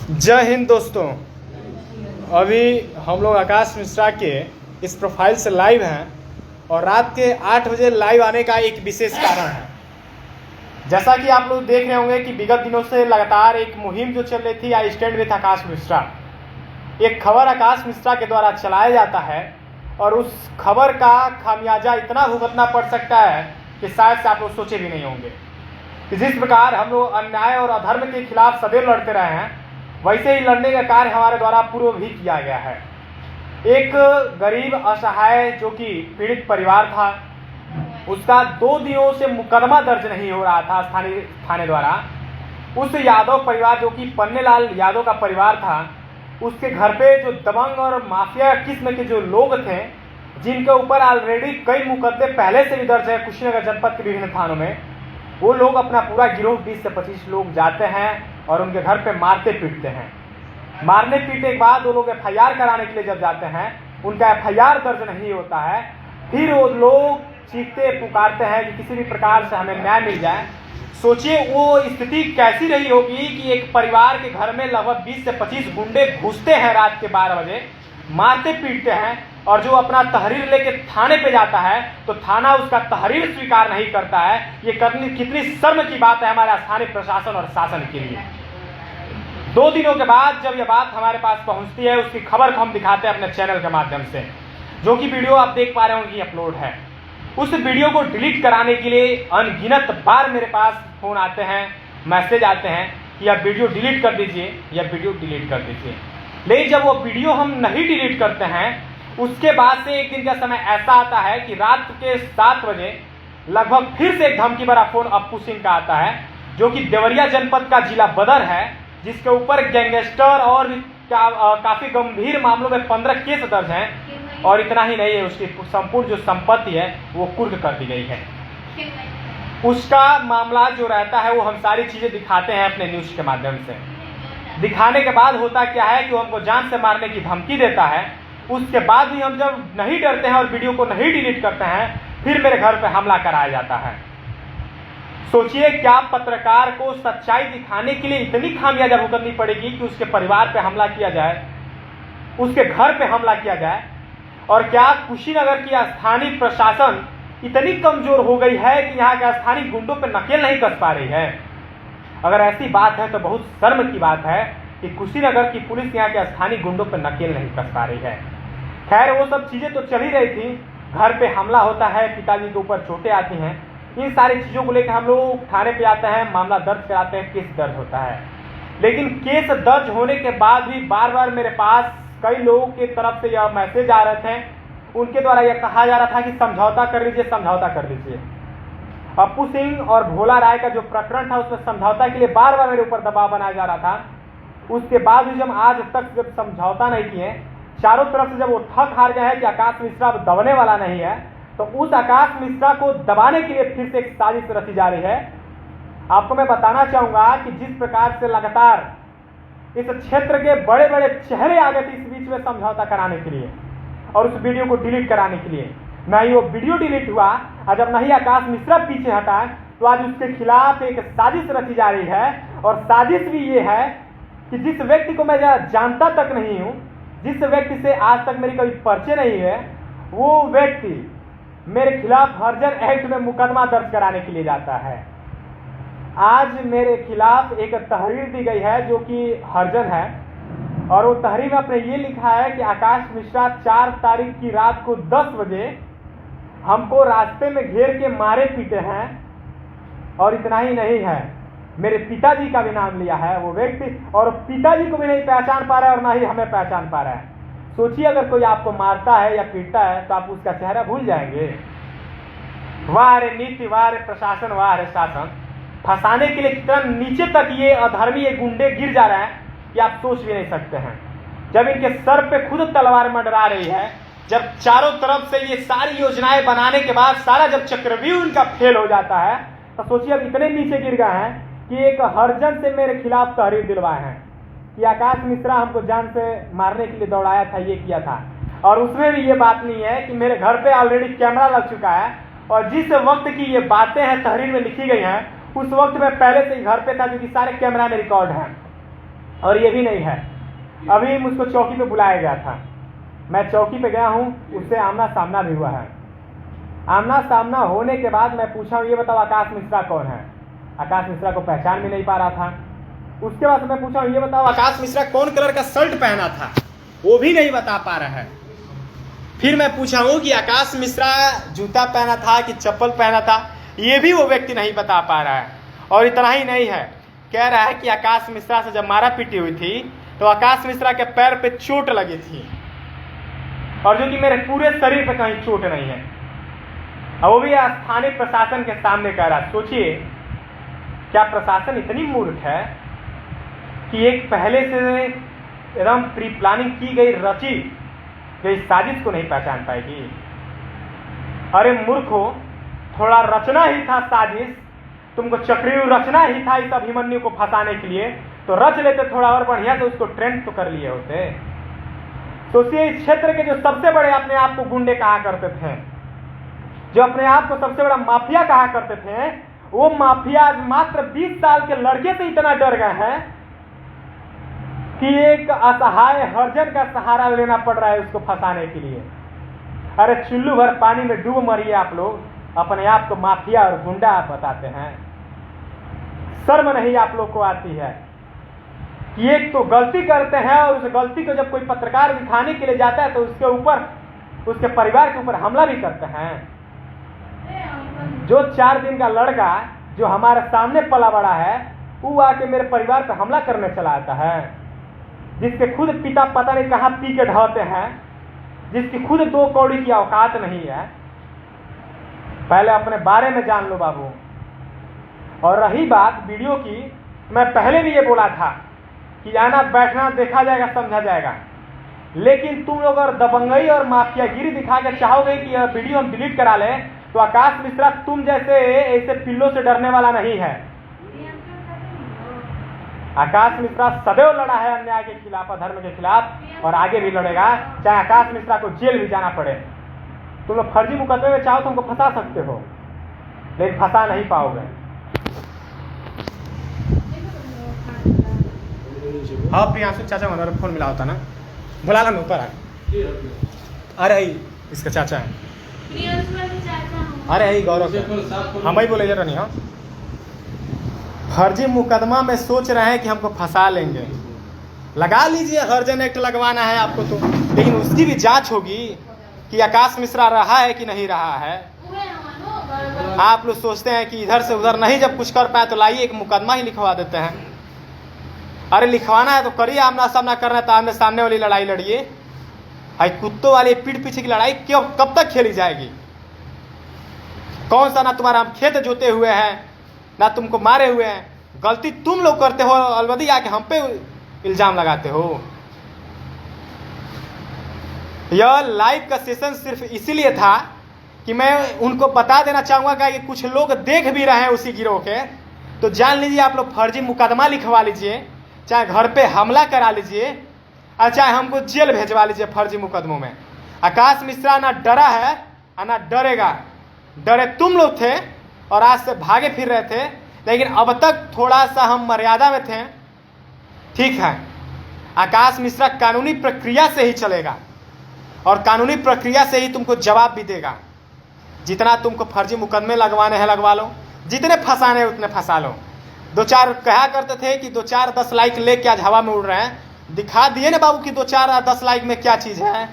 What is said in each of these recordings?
जय हिंद दोस्तों। अभी हम लोग आकाश मिश्रा के इस प्रोफाइल से लाइव हैं और रात के 8 बजे लाइव आने का एक विशेष कारण है। जैसा कि आप लोग देख रहे होंगे कि विगत दिनों से लगातार एक मुहिम जो चल रही थी, आई स्टैंड विद आकाश मिश्रा, एक खबर आकाश मिश्रा के द्वारा चलाया जाता है और उस खबर का खामियाजा इतना भुगतना पड़ सकता है कि शायद से आप लोग सोचे भी नहीं होंगे कि जिस प्रकार हम लोग अन्याय और अधर्म के खिलाफ सदैव लड़ते रहे हैं, वैसे ही लड़ने का कार्य हमारे द्वारा पूर्व भी किया गया है। एक गरीब असहाय जो कि पीड़ित परिवार था, उसका 2 दिनों से मुकदमा दर्ज नहीं हो रहा था स्थानीय थाने द्वारा। उस यादव परिवार जो कि पन्नेलाल यादव का परिवार था, उसके घर पे जो दबंग और माफिया किस्म के जो लोग थे, जिनके ऊपर ऑलरेडी कई मुकदमे पहले से भी दर्ज है कुशीनगर जनपद के विभिन्न थानों में, वो लोग अपना पूरा गिरोह 20 से 25 लोग जाते हैं और उनके घर पे मारते पीटते हैं। मारने पीटने के बाद वो लोग FIR कराने के लिए जब जाते हैं, उनका FIR दर्ज नहीं होता है। फिर वो लोग चीखते पुकारते हैं कि किसी भी प्रकार से हमें न्याय मिल जाए। सोचिए वो स्थिति कैसी रही होगी कि एक परिवार के घर में लगभग 20 से 25 गुंडे घुसते हैं रात के 12 बजे, मारते पीटते हैं, और जो अपना तहरीर लेके थाने पे जाता है तो थाना उसका तहरीर स्वीकार नहीं करता है। ये कितनी शर्म की बात है हमारे स्थानीय प्रशासन और शासन के लिए। 2 दिनों के बाद जब ये बात हमारे पास पहुंचती है, उसकी खबर को हम दिखाते हैं अपने चैनल के माध्यम से, जो कि वीडियो आप देख पा रहे होंगे अपलोड है। उस वीडियो को डिलीट कराने के लिए अनगिनत बार मेरे पास फोन आते हैं, मैसेज आते हैं कि आप वीडियो डिलीट कर दीजिए या वीडियो डिलीट कर दीजिए। लेकिन जब वो वीडियो हम नहीं डिलीट करते हैं, उसके बाद से एक दिन का समय ऐसा आता है कि रात के 7 बजे लगभग फिर से एक धमकी भरा फोन अप्पू सिंह का आता है, जो कि देवरिया जनपद का जिला बदर है, जिसके ऊपर गैंगस्टर और काफी गंभीर मामलों में 15 केस दर्ज हैं। और इतना ही नहीं है, उसकी संपूर्ण जो संपत्ति है वो कुर्क कर दी गई है। उसका मामला जो रहता है वो हम सारी चीजें दिखाते हैं अपने न्यूज के माध्यम से। दिखाने के बाद होता क्या है कि वो हमको जान से मारने की धमकी देता है। उसके बाद भी हम जब नहीं डरते हैं और वीडियो को नहीं डिलीट करते हैं, फिर मेरे घर पे हमला कराया जाता है। सोचिए क्या पत्रकार को सच्चाई दिखाने के लिए इतनी खामियाजा भुगतनी पड़ेगी कि उसके परिवार पे हमला किया जाए, उसके घर पे हमला किया जाए। और क्या कुशीनगर की स्थानीय प्रशासन इतनी कमजोर हो गई है कि यहाँ के स्थानीय गुंडों पे नकेल नहीं कस पा रही है? अगर ऐसी बात है तो बहुत शर्म की बात है कि कुशीनगर की पुलिस यहाँ के स्थानीय गुंडों पर नकेल नहीं कस पा रही है। खैर वो सब चीजें तो चल ही रही थी। घर पे हमला होता है, पिताजी के ऊपर चोटें आती हैं, इन सारी चीजों को लेकर हम लोग थाने पे आते हैं, मामला दर्ज कराते हैं, केस दर्ज होता है। लेकिन केस दर्ज होने के बाद भी बार बार मेरे पास कई लोगों की तरफ से यह मैसेज आ रहे थे, उनके द्वारा यह कहा जा रहा था कि समझौता कर लीजिए, समझौता कर लीजिए। अप्पू सिंह और भोला राय का जो प्रकरण था उसमें समझौता के लिए बार बार मेरे ऊपर दबाव बनाया जा रहा था। उसके बाद भी जब आज तक जब समझौता नहीं किए, चारों तरफ से जब वो थक हार गए हैं कि आकाश मिश्रा अब दबने वाला नहीं है, तो उस आकाश मिश्रा को दबाने के लिए फिर से एक साजिश रची जा रही है। आपको मैं बताना चाहूंगा कि जिस प्रकार से लगातार इस क्षेत्र के बड़े बड़े चेहरे आ गए थे इस बीच में समझौता कराने के लिए और उस वीडियो को डिलीट कराने के लिए, न ही वो वीडियो डिलीट हुआ और जब नहीं आकाश मिश्रा पीछे हटा, तो आज उसके खिलाफ एक साजिश रची जा रही है। और साजिश भी ये है कि जिस व्यक्ति को मैं जानता तक नहीं हूं, जिस व्यक्ति से आज तक मेरी कभी परिचय नहीं है, वो व्यक्ति मेरे खिलाफ हर्जन एक्ट में मुकदमा दर्ज कराने के लिए जाता है। आज मेरे खिलाफ एक तहरीर दी गई है जो कि हर्जन है, और वो तहरीर में आपने ये लिखा है कि आकाश मिश्रा 4 तारीख की रात को 10 बजे हमको रास्ते में घेर के मारे पीटे हैं। और इतना ही नहीं है, मेरे पिताजी का भी नाम लिया है वो व्यक्ति, और पिताजी को भी नहीं पहचान पा रहा है और ना ही हमें पहचान पा रहा है। सोचिए अगर कोई आपको मारता है या पीटता है तो आप उसका चेहरा भूल जाएंगे? वाह रे नीति, वाह रे प्रशासन, वाह रे शासन। फंसाने के लिए कितना नीचे तक ये अधर्मी ये गुंडे गिर जा रहे हैं कि आप सोच भी नहीं सकते हैं। जब इनके सर पे खुद तलवार मंडरा रही है, जब चारों तरफ से ये सारी योजनाएं बनाने के बाद सारा जब चक्रव्यूह इनका फेल हो जाता है, तो सोचिए अब इतने नीचे गिर गए हैं कि एक हर्जन से मेरे खिलाफ तहरीर दिलवाए हैं कि आकाश मिश्रा हमको जान से मारने के लिए दौड़ाया था, ये किया था। और उसमें भी ये बात नहीं है कि मेरे घर पे ऑलरेडी कैमरा लग चुका है, और जिस वक्त की ये बातें हैं तहरीर में लिखी गई हैं, उस वक्त मैं पहले से ही घर पे था, क्योंकि सारे कैमरा में रिकॉर्ड हैं। और ये भी नहीं है। अभी मुझको चौकी पे बुलाया गया था, मैं चौकी पे गया हूँ, उससे आमना सामना भी हुआ है। आमना सामना होने के बाद मैं पूछा हूँ ये बताओ आकाश मिश्रा कौन है। आकाश मिश्रा को पहचान भी नहीं पा रहा था। उसके बाद मैं पूछा हूँ ये बताओ आकाश मिश्रा कौन कलर का शर्ट पहना था, वो भी नहीं बता पा रहा है। फिर मैं पूछा हूँ कि आकाश मिश्रा जूता पहना था कि चप्पल पहना था, ये भी वो व्यक्ति नहीं बता पा रहा है। और इतना ही नहीं है, कह रहा है कि आकाश मिश्रा से जब मारा पीटी हुई थी तो आकाश मिश्रा के पैर पे चोट लगी थी, और जो कि मेरे पूरे शरीर पे कहीं चोट नहीं है। और वो भी स्थानीय प्रशासन के सामने कह रहा। सोचिए क्या प्रशासन इतनी मूर्ख है कि एक पहले से एकदम प्री प्लानिंग की गई रची गई साजिश को नहीं पहचान पाएगी। अरे मूर्खो, थोड़ा रचना ही था साजिश, तुमको चक्रव्यूह रचना ही था इस अभिमन्यु को फंसाने के लिए, तो रच लेते थोड़ा और बढ़िया से, उसको ट्रेंड तो कर लिए होते। सोचिए इस क्षेत्र के जो सबसे बड़े अपने आप को गुंडे कहा करते थे, जो अपने आप को सबसे बड़ा माफिया कहा करते थे, वो माफिया आज मात्र 20 साल के लड़के से इतना डर गए हैं कि एक असहाय हरिजन का सहारा लेना पड़ रहा है उसको फंसाने के लिए। अरे चुल्लू भर पानी में डूब मरिए आप लोग, अपने आप को माफिया और गुंडा आप बताते हैं। शर्म नहीं आप लोग को आती है कि एक तो गलती करते हैं और उस गलती को जब कोई पत्रकार दिखाने के लिए जाता है तो उसके ऊपर, उसके परिवार के ऊपर हमला भी करते हैं। जो 4 दिन का लड़का जो हमारे सामने पला बड़ा है, वो आके मेरे परिवार पर हमला करने चला आता है, जिसके खुद पिता पता नहीं कहाँ पी के ढहते हैं, जिसकी खुद 2 कौड़ी की औकात नहीं है। पहले अपने बारे में जान लो बाबू। और रही बात वीडियो की, मैं पहले भी ये बोला था कि आना बैठना देखा जाएगा समझा जाएगा, लेकिन तुम लोग अगर दबंगई और माफियागिरी दिखा के चाहोगे कि यह वीडियो हम डिलीट करा लें, तो आकाश मिश्रा तुम जैसे ऐसे पिल्लों से डरने वाला नहीं है। आकाश मिश्रा सदैव लड़ा है अन्याय के खिलाफ, अधर्म के खिलाफ, और आगे भी लड़ेगा, चाहे आकाश मिश्रा को जेल भी जाना पड़े। तुम लोग फर्जी मुकदमे में चाहो तो हमको फंसा सकते हो, लेकिन फंसा नहीं पाओगे। हाँ प्रियांशु चाचा को फोन मिला होता ना, बुला ला ऊपर आ। अरे इसका चाचा है, अरे गौरव हम ही बोले जरा नहीं। हाँ फर्जी मुकदमा में सोच रहे हैं कि हमको फंसा लेंगे, लगा लीजिए, हर्जन एक्ट लगवाना है आपको तो, लेकिन उसकी भी जांच होगी कि आकाश मिश्रा रहा है कि नहीं रहा है। आप लोग सोचते हैं कि इधर से उधर नहीं जब कुछ कर पाए तो लाइए एक मुकदमा ही लिखवा देते हैं। अरे लिखवाना है तो करिए, आमना सामना करना है तो आमने सामने वाली लड़ाई लड़िए। भाई कुत्तों वाली पीठ पीछे की लड़ाई क्यों, कब तक खेली जाएगी? कौन सा ना तुम्हारा हम खेत जोते हुए हैं, ना तुमको मारे हुए हैं। गलती तुम लोग करते हो, अलबदी आके हम पे इल्जाम लगाते हो। यह लाइव का सेशन सिर्फ इसीलिए था कि मैं उनको बता देना चाहूंगा कि कुछ लोग देख भी रहे हैं उसी गिरोह के, तो जान लीजिए आप लोग फर्जी मुकदमा लिखवा लीजिए, चाहे घर पे हमला करा लीजिए, और चाहे हमको जेल भेजवा लीजिए फर्जी मुकदमों में। आकाश मिश्रा ना डरा है और ना डरेगा। डरे तुम लोग थे और आज से भागे फिर रहे थे, लेकिन अब तक थोड़ा सा हम मर्यादा में थे। ठीक है, आकाश मिश्रा कानूनी प्रक्रिया से ही चलेगा और कानूनी प्रक्रिया से ही तुमको जवाब भी देगा। जितना तुमको फर्जी मुकदमे लगवाने हैं लगवा लो, जितने फंसाने हैं उतने फंसा लो। 2-4 कहा करते थे कि 2-4-10 लाइक लेके आज हवा में उड़ रहे हैं, दिखा दिए ना बाबू कि 2-4-10 लाइक में क्या चीज़ है।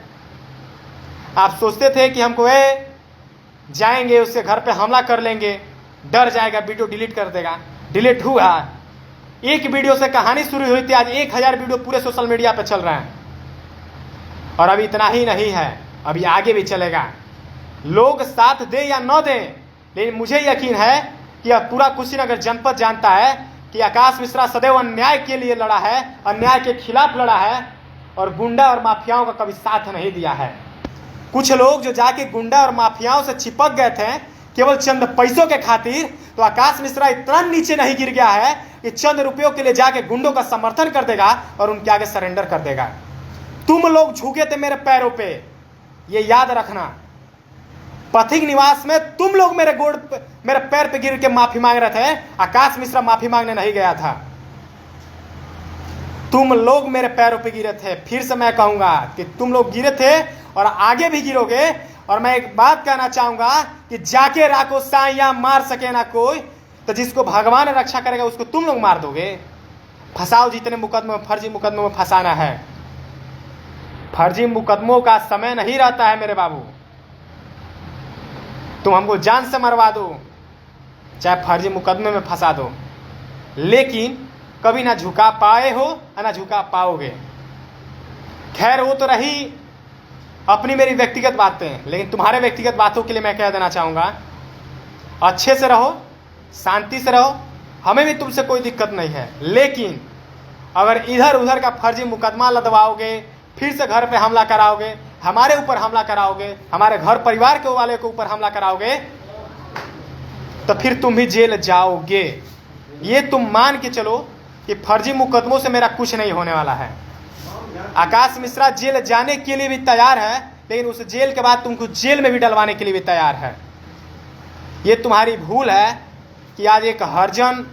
आप सोचते थे कि हमको जाएंगे उसके घर पे हमला कर लेंगे, डर जाएगा, वीडियो डिलीट कर देगा। डिलीट हुआ, एक वीडियो से कहानी शुरू हुई थी, आज 1000 वीडियो पूरे सोशल मीडिया पे चल रहे हैं। और अभी इतना ही नहीं है, अभी आगे भी चलेगा। लोग साथ दे या न दे, लेकिन मुझे यकीन है कि अब पूरा कुशीनगर जनपद जानता है कि आकाश मिश्रा सदैव अन्याय के लिए लड़ा है, अन्याय के खिलाफ लड़ा है, और गुंडा और माफियाओं का कभी साथ नहीं दिया है। कुछ लोग जो जाके गुंडा और माफियाओं से चिपक गए थे केवल चंद पैसों के खातिर, तो आकाश मिश्रा इतना नीचे नहीं गिर गया है कि चंद रुपयों के लिए जाके गुंडों का समर्थन कर देगा और उनके आगे सरेंडर कर देगा। तुम लोग झुके थे मेरे पैरों पे, ये याद रखना। पथिक निवास में तुम लोग मेरे पैर पे गिर के माफी मांग रहे थे, आकाश मिश्रा माफी मांगने नहीं गया था। तुम लोग मेरे पैरों पे गिरे थे। फिर से मैं कहूंगा कि तुम लोग गिरे थे और आगे भी गिरोगे। और मैं एक बात कहना चाहूंगा कि जाके राखो साइया मार सके ना कोई, तो जिसको भगवान रक्षा करेगा उसको तुम लोग मार दोगे। फंसाओ जितने मुकदमों में, फर्जी मुकदमों में फंसाना है। फर्जी मुकदमों का समय नहीं रहता है मेरे बाबू। तुम हमको जान से मरवा दो, चाहे फर्जी मुकदमे में फंसा दो, लेकिन कभी ना झुका पाए हो और ना झुका पाओगे। खैर वो तो रही अपनी मेरी व्यक्तिगत बातें, लेकिन तुम्हारे व्यक्तिगत बातों के लिए मैं कह देना चाहूँगा, अच्छे से रहो, शांति से रहो, हमें भी तुमसे कोई दिक्कत नहीं है। लेकिन अगर इधर उधर का फर्जी मुकदमा लदवाओगे, फिर से घर पे हमला कराओगे, हमारे ऊपर हमला कराओगे, हमारे घर परिवार के वाले के ऊपर हमला कराओगे, तो फिर तुम भी जेल जाओगे। ये तुम मान के चलो कि फर्जी मुकदमों से मेरा कुछ नहीं होने वाला है। आकाश मिश्रा जेल जाने के लिए भी तैयार है, लेकिन उस जेल के बाद तुमको जेल में भी डलवाने के लिए भी तैयार है। ये तुम्हारी भूल है कि आज एक हरजन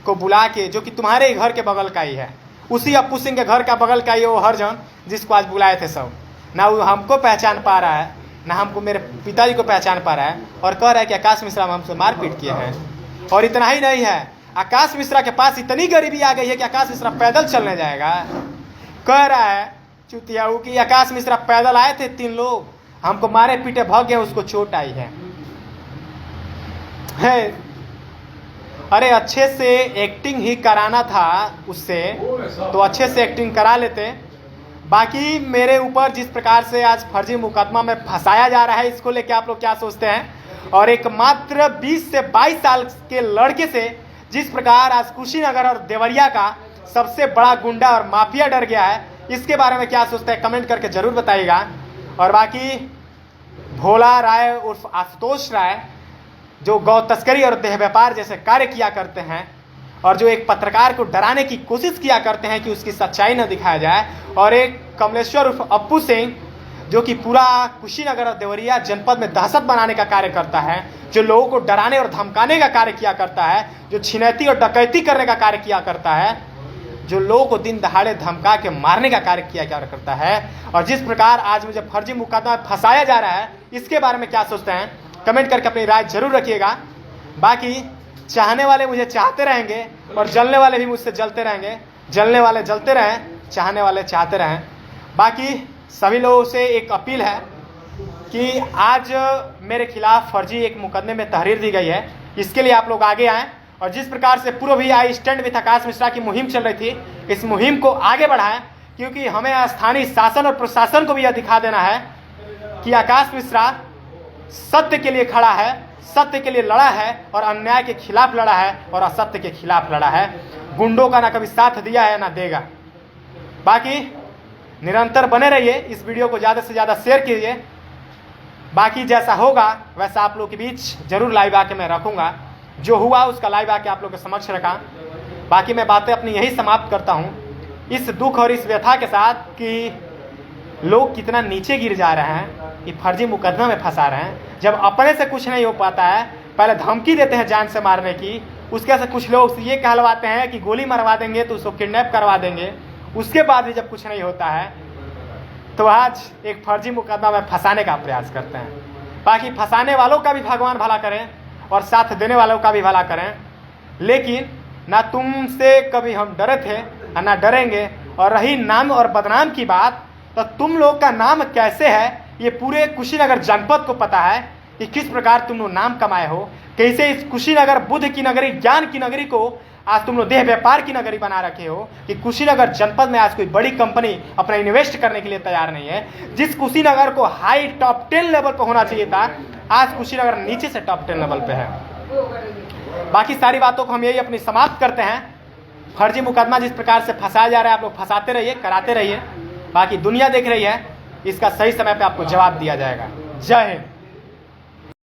को बुला के, जो कि तुम्हारे घर के बगल का ही है, उसी अप्पू सिंह के घर का बगल का ही वो हरजन जिसको आज बुलाए थे सब, ना वो हमको पहचान पा रहा है, ना हमको मेरे पिताजी को पहचान पा रहा है, और कह रहा है कि आकाश मिश्रा हमसे मारपीट किए हैं। और इतना ही नहीं है, आकाश मिश्रा के पास इतनी गरीबी आ गई है कि आकाश मिश्रा पैदल चलने जाएगा। कह रहा है चुतियाऊ कि आकाश मिश्रा पैदल आए थे 3 लोग, हमको मारे पीटे भाग गए, उसको चोट आई है। अरे अच्छे से एक्टिंग ही कराना था उससे, तो अच्छे से एक्टिंग करा लेते। बाकी मेरे ऊपर जिस प्रकार से आज फर्जी मुकदमा में फंसाया जा रहा है, इसको लेके आप लोग क्या सोचते हैं? और एक मात्र 20 से 22 साल के लड़के से जिस प्रकार आज कुशीनगर और देवरिया का सबसे बड़ा गुंडा और माफिया डर गया है, इसके बारे में क्या सोचते हैं कमेंट करके जरूर बताइएगा। और बाकी भोला राय उर्फ आशुतोष राय, जो गौ तस्करी और देह व्यापार जैसे कार्य किया करते हैं, और जो एक पत्रकार को डराने की कोशिश किया करते हैं कि उसकी सच्चाई न दिखाया जाए, और एक कमलेश्वर उर्फ अप्पू सिंह जो कि पूरा कुशीनगर और देवरिया जनपद में दहशत बनाने का कार्य करता है, जो लोगों को डराने और धमकाने का कार्य किया करता है, जो छिनैती और डकैती करने का कार्य किया करता है, जो लोगों को दिन दहाड़े धमका के मारने का कार्य किया करता है, और जिस प्रकार आज मुझे फर्जी मुकदमा फंसाया जा रहा है, इसके बारे में क्या सोचते हैं कमेंट करके अपनी राय जरूर रखिएगा। बाकी चाहने वाले मुझे चाहते रहेंगे और जलने वाले भी मुझसे जलते रहेंगे। जलने वाले जलते रहें, चाहने वाले चाहते रहें। बाकी सभी लोगों से एक अपील है कि आज मेरे खिलाफ फर्जी एक मुकदमे में तहरीर दी गई है, इसके लिए आप लोग आगे आएँ। और जिस प्रकार से पूर्व भी आई स्टैंड विद आकाश मिश्रा की मुहिम चल रही थी, इस मुहिम को आगे बढ़ाएं, क्योंकि हमें स्थानीय शासन और प्रशासन को भी यह दिखा देना है कि आकाश मिश्रा सत्य के लिए खड़ा है, सत्य के लिए लड़ा है, और अन्याय के खिलाफ लड़ा है, और असत्य के खिलाफ लड़ा है। गुंडों का ना कभी साथ दिया है ना देगा। बाकी निरंतर बने रहिए, इस वीडियो को ज़्यादा से ज़्यादा शेयर कीजिए। बाकी जैसा होगा वैसा आप लोग के बीच जरूर लाइव आके मैं रखूँगा, जो हुआ उसका लाइव आके आप लोग के समक्ष रखा। बाकी मैं बातें अपनी यही समाप्त करता हूँ, इस दुख और इस व्यथा के साथ कि लोग कितना नीचे गिर जा रहे हैं, कि फर्जी मुकदमा में फंसा रहे हैं। जब अपने से कुछ नहीं हो पाता है, पहले धमकी देते हैं जान से मारने की, उसके से कुछ लोग ये कहलवाते हैं कि गोली मरवा देंगे तो उसको किडनैप करवा देंगे, उसके बाद भी जब कुछ नहीं होता है तो आज एक फर्जी मुकदमा में फंसाने का प्रयास करते हैं। बाकी फंसाने वालों का भी भगवान भला करें और साथ देने वालों का भी भला करें। लेकिन ना तुमसे कभी हम डरे थे और ना डरेंगे। और रही नाम और बदनाम की बात, तो तुम लोग का नाम कैसे है ये पूरे कुशीनगर जनपद को पता है कि किस प्रकार तुम लोग नाम कमाए हो, कैसे इस कुशीनगर बुद्ध की नगरी, ज्ञान की नगरी को आज तुम लोग देह व्यापार की नगरी बना रखे हो, कि कुशीनगर जनपद में आज कोई बड़ी कंपनी अपना इन्वेस्ट करने के लिए तैयार नहीं है। जिस कुशीनगर को हाई टॉप 10 लेवल पर होना चाहिए था, आज कुशीनगर नीचे से टॉप 10 लेवल पे है। बाकी सारी बातों को हम यही अपनी समाप्त करते हैं। फर्जी मुकदमा जिस प्रकार से फंसाया जा रहा है, आप लोग फंसाते रहिए, कराते रहिए। बाकी दुनिया देख रही है, इसका सही समय पे आपको जवाब दिया जाएगा। जय हिंद।